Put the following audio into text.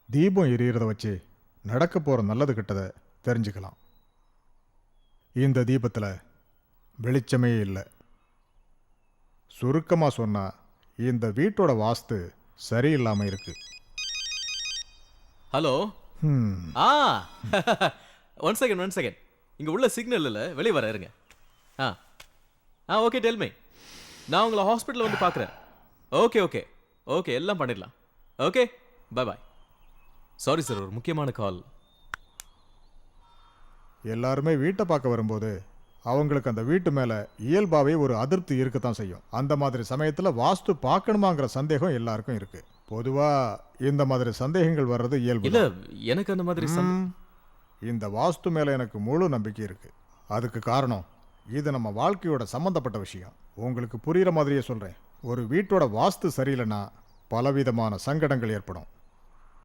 தீபம் எரியறத வச்சு நடக்க போகிற நல்லது கெட்டதை தெரிஞ்சுக்கலாம். இந்த தீபத்தில் வெளிச்சமே இல்லை. சுருக்கமாக சொன்னால் இந்த வீட்டோட வாஸ்து சரியில்லாமல் இருக்கு. ஹலோ. ஆ ஒன் செகண்ட் இங்கே உள்ள சிக்னல் இல்லை, வெளியே வர இருங்க. ஆ ஆ ஓகே, டெல் மீ. நான் உங்களை ஹாஸ்பிட்டலில் வந்து பார்க்குறேன். ஓகே ஓகே ஓகே, எல்லாம் பண்ணிடலாம். Okay, bye bye. Sorry sir, ஒரு முக்கியமான கால். எல்லாருமே வீட்டை பார்க்க வரும்போது அவங்களுக்கு அந்த வீட்டு மேலே இயல்பாகவே ஒரு அதிருப்தி இருக்கத்தான் செய்யும். அந்த மாதிரி சமயத்தில் வாஸ்து பார்க்கணுமாங்கிற சந்தேகம் எல்லாருக்கும் இருக்கு. பொதுவாக இந்த மாதிரி சந்தேகங்கள் வர்றது இயல்பு. இல்லை, எனக்கு அந்த மாதிரி இந்த வாஸ்து மேலே எனக்கு முழு நம்பிக்கை இருக்கு. அதுக்கு காரணம் இது நம்ம வாழ்க்கையோட சம்மந்தப்பட்ட விஷயம். உங்களுக்கு புரிகிற மாதிரியே சொல்கிறேன். ஒரு வீட்டோட வாஸ்து சரியில்லைன்னா பலவிதமான சங்கடங்கள் ஏற்படும்.